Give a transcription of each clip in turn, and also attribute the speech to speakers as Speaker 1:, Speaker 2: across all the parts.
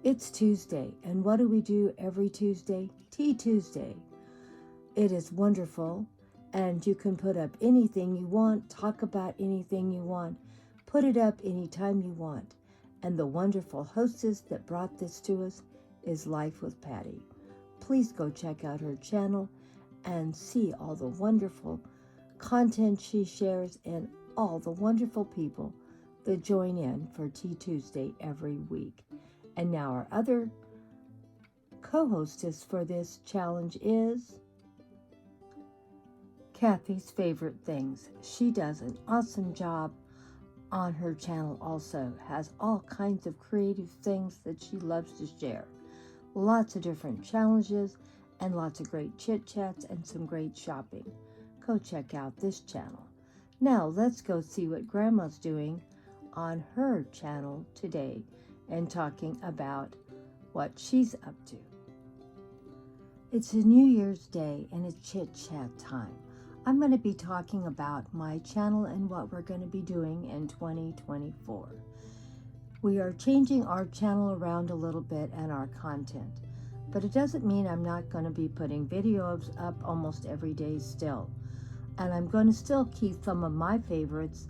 Speaker 1: It's Tuesday, and what do we do every Tuesday? Tea Tuesday. It is wonderful, and you can put up anything you want, talk about anything you want, put it up anytime you want. And the wonderful hostess that brought this to us is Life with Patty. Please go check out her channel and see all the wonderful content she shares and all the wonderful people that join in for Tea Tuesday every week. And now our other co-hostess for this challenge is Kathy's Favorite Things. She does an awesome job on her channel also. Has all kinds of creative things that she loves to share. Lots of different challenges and lots of great chit-chats and some great shopping. Go check out this channel. Now let's go see what Grandma's doing on her channel today and talking about what she's up to. It's a New Year's Day and it's chit-chat time. I'm going to be talking about my channel and what we're going to be doing in 2024. We are changing our channel around a little bit and our content, but it doesn't mean I'm not going to be putting videos up almost every day still. And I'm going to still keep some of my favorites,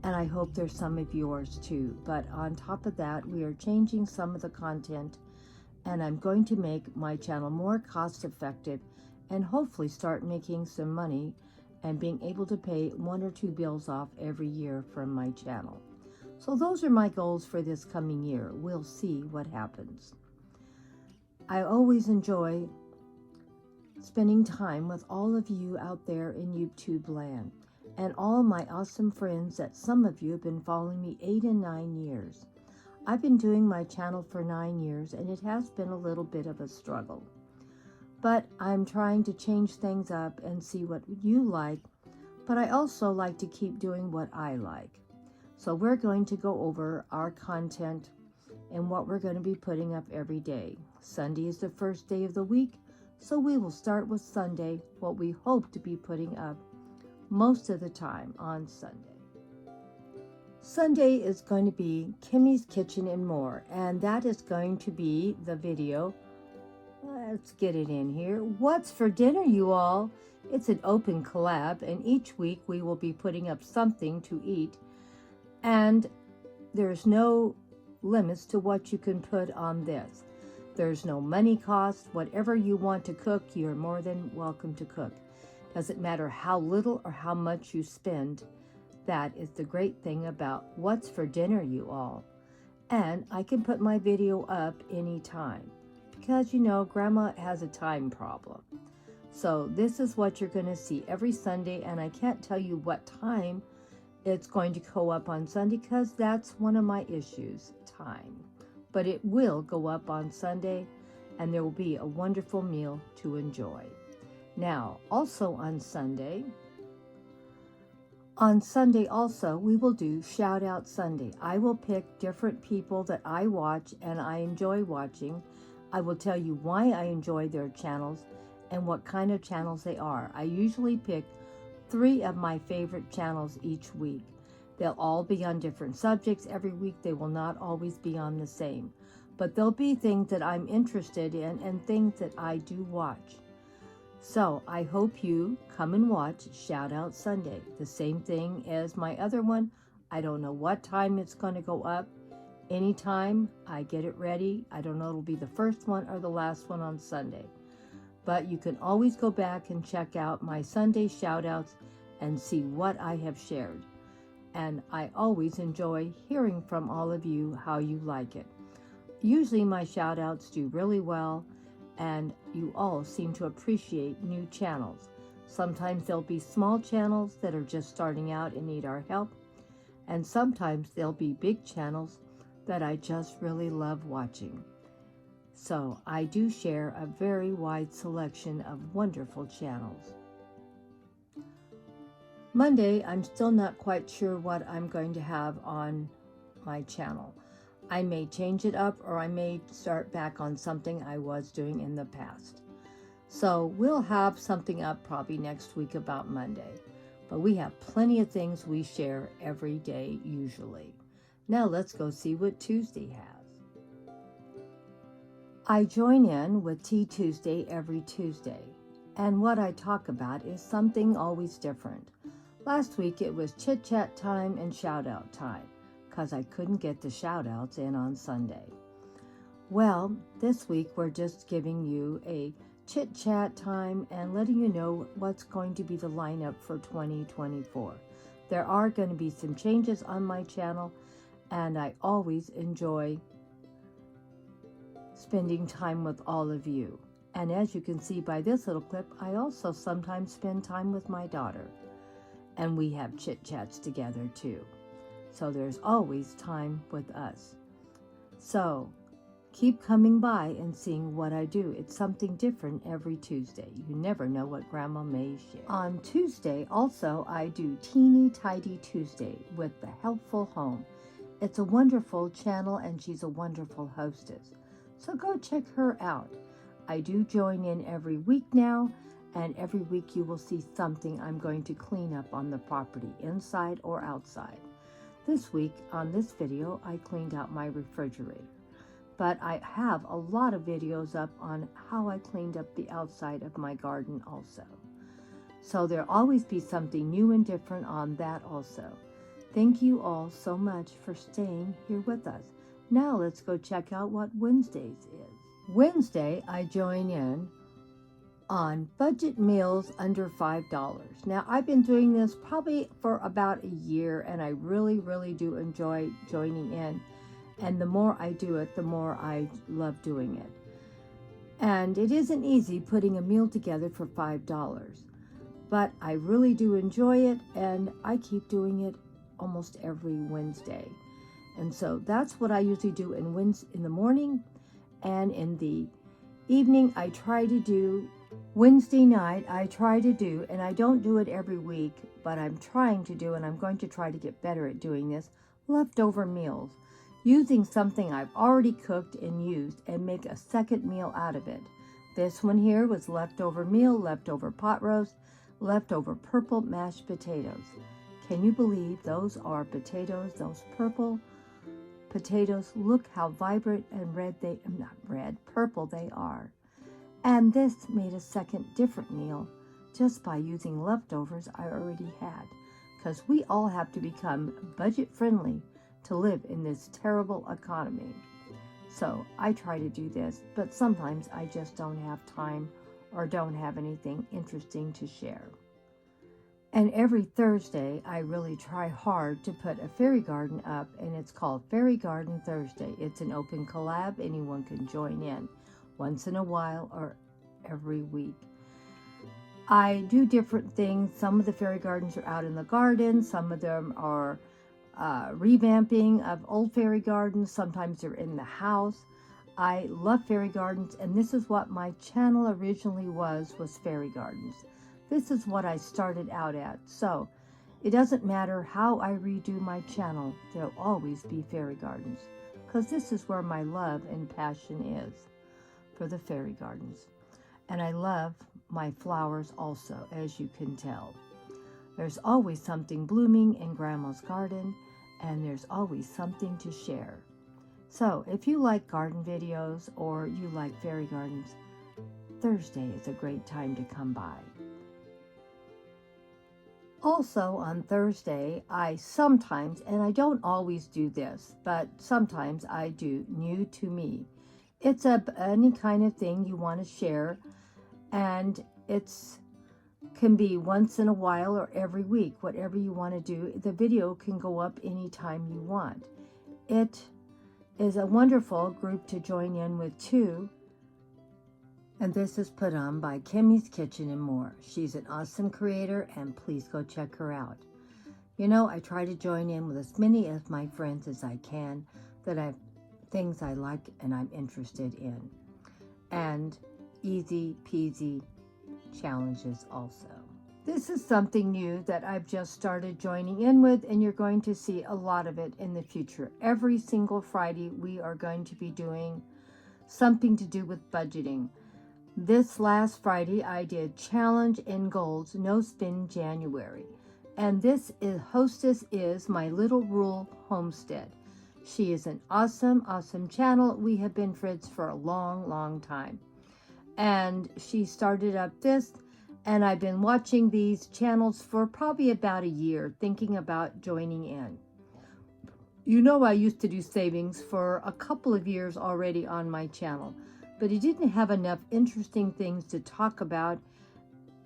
Speaker 1: and I hope there's some of yours too. But on top of that, we are changing some of the content, and I'm going to make my channel more cost effective and hopefully start making some money and being able to pay 1 or 2 bills off every year from my channel. So those are my goals for this coming year. We'll see what happens. I always enjoy spending time with all of you out there in YouTube land and all my awesome friends that some of you have been following me 8 and 9 years. I've been doing my channel for 9 years and it has been a little bit of a struggle. But I'm trying to change things up and see what you like, but I also like to keep doing what I like. So we're going to go over our content and what we're going to be putting up every day. Sunday is the first day of the week, so we will start with Sunday, what we hope to be putting up most of the time on Sunday. Sunday is going to be Kimmy's Kitchen and More, and that is going to be the video. Let's get it in here. What's for dinner, you all? It's an open collab, and each week we will be putting up something to eat, and there's no limits to what you can put on this. There's no money cost. Whatever you want to cook, you're more than welcome to cook. Doesn't matter how little or how much you spend. That is the great thing about what's for dinner, you all. And I can put my video up anytime because, you know, Grandma has a time problem. So this is what you're going to see every Sunday, and I can't tell you what time it's going to go up on Sunday because that's one of my issues, time. But it will go up on Sunday, and there will be a wonderful meal to enjoy. Now, also on Sunday also, we will do Shout Out Sunday. I will pick different people that I watch and I enjoy watching. I will tell you why I enjoy their channels and what kind of channels they are. I usually pick 3 of my favorite channels each week. They'll all be on different subjects every week. They will not always be on the same. But there'll be things that I'm interested in and things that I do watch. So I hope you come and watch Shout Out Sunday. The same thing as my other one. I don't know what time it's going to go up. Anytime I get it ready. I don't know if it'll be the first one or the last one on Sunday. But you can always go back and check out my Sunday shout outs and see what I have shared. And I always enjoy hearing from all of you how you like it. Usually my shout outs do really well, and you all seem to appreciate new channels. Sometimes there'll be small channels that are just starting out and need our help, and sometimes there'll be big channels that I just really love watching. So I do share a very wide selection of wonderful channels. Monday, I'm still not quite sure what I'm going to have on my channel. I may change it up or I may start back on something I was doing in the past. So we'll have something up probably next week about Monday. But we have plenty of things we share every day usually. Now let's go see what Tuesday has. I join in with Tea Tuesday every Tuesday, and what I talk about is something always different. Last week it was chit chat time and shout out time, because I couldn't get the shout outs in on Sunday. Well, this week we're just giving you a chit chat time and letting you know what's going to be the lineup for 2024. There are going to be some changes on my channel, and I always enjoy spending time with all of you. And as you can see by this little clip, I also sometimes spend time with my daughter, and we have chit chats together too. So there's always time with us. So keep coming by and seeing what I do. It's something different every Tuesday. You never know what Grandma may share. On Tuesday, also, I do Teeny Tidy Tuesday with the Helpful Home. It's a wonderful channel, and she's a wonderful hostess. So go check her out. I do join in every week now, and every week you will see something I'm going to clean up on the property, inside or outside. This week, on this video, I cleaned out my refrigerator. But I have a lot of videos up on how I cleaned up the outside of my garden also. So there'll always be something new and different on that also. Thank you all so much for staying here with us. Now let's go check out what Wednesdays is. Wednesday, I join in on budget meals under $5. Now, I've been doing this probably for about a year, and I really do enjoy joining in. And the more I do it, the more I love doing it. And it isn't easy putting a meal together for $5. But I really do enjoy it, and I keep doing it almost every Wednesday. And so that's what I usually do in the morning, and in the evening I try to do. Wednesday night I try to do, and I don't do it every week, but I'm trying to do, and I'm going to try to get better at doing this, leftover meals. Using something I've already cooked and used and make a second meal out of it. This one here was leftover meal, leftover pot roast, leftover purple mashed potatoes. Can you believe those are potatoes, those purple potatoes? Look how vibrant and purple they are. And this made a second different meal just by using leftovers I already had. Because we all have to become budget friendly to live in this terrible economy. So I try to do this, but sometimes I just don't have time or don't have anything interesting to share. And every Thursday, I really try hard to put a fairy garden up, and it's called Fairy Garden Thursday. It's an open collab. Anyone can join in once in a while or every week. I do different things. Some of the fairy gardens are out in the garden. Some of them are revamping of old fairy gardens. Sometimes they're in the house. I love fairy gardens, and this is what my channel originally was fairy gardens. This is what I started out at. So it doesn't matter how I redo my channel, there'll always be fairy gardens, because this is where my love and passion is, for the fairy gardens. And I love my flowers also, as you can tell. There's always something blooming in Grandma's garden, and there's always something to share. So if you like garden videos or you like fairy gardens, Thursday is a great time to come by. Also on Thursday, I sometimes, and I don't always do this, but sometimes I do New to Me. It's any kind of thing you want to share, and can be once in a while or every week, whatever you want to do. The video can go up anytime you want. It is a wonderful group to join in with too. And this is put on by Kimmy's Kitchen and More. She's an awesome creator, and please go check her out. You know, I try to join in with as many of my friends as I can that have things I like and I'm interested in. And easy peasy challenges also. This is something new that I've just started joining in with, and you're going to see a lot of it in the future. Every single Friday we are going to be doing something to do with budgeting. This last Friday I did Challenge and Goals No Spin January, and this hostess is my Little Rural Homestead. She is an awesome, awesome channel. We have been friends for a long, long time. And she started up this, and I've been watching these channels for probably about a year, thinking about joining in. You know, I used to do savings for a couple of years already on my channel, but it didn't have enough interesting things to talk about,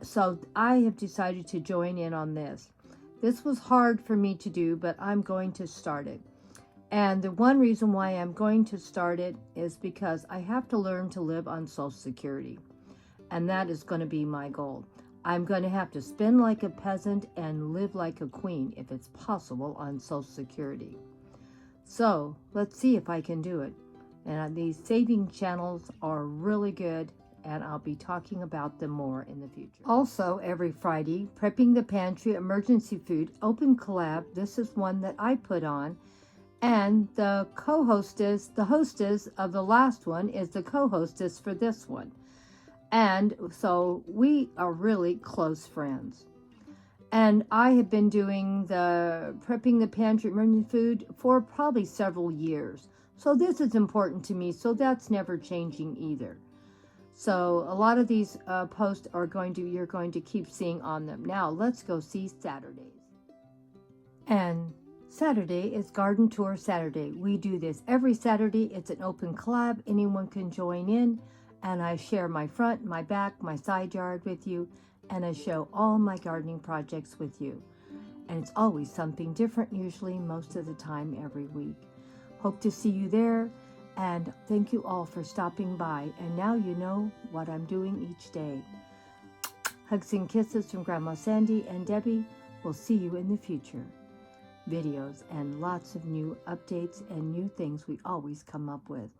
Speaker 1: so I have decided to join in on this. This was hard for me to do, but I'm going to start it. And the one reason why I'm going to start it is because I have to learn to live on Social Security. And that is going to be my goal. I'm going to have to spend like a peasant and live like a queen, if it's possible, on Social Security. So let's see if I can do it. And these saving channels are really good, and I'll be talking about them more in the future. Also, every Friday, Prepping the Pantry Emergency Food Open Collab. This is one that I put on. And the co-hostess, the hostess of the last one is the co-hostess for this one. And so we are really close friends. And I have been doing the Prepping the Pantry Emergency Food for probably several years. So this is important to me, so that's never changing either. So a lot of these posts are you're going to keep seeing on them. Now let's go see Saturdays. And Saturday is Garden Tour Saturday. We do this every Saturday. It's an open collab. Anyone can join in. And I share my front, my back, my side yard with you. And I show all my gardening projects with you. And it's always something different, usually most of the time every week. Hope to see you there. And thank you all for stopping by. And now you know what I'm doing each day. Hugs and kisses from Grandma Sandy and Debbie. We'll see you in the future. Videos and lots of new updates and new things we always come up with.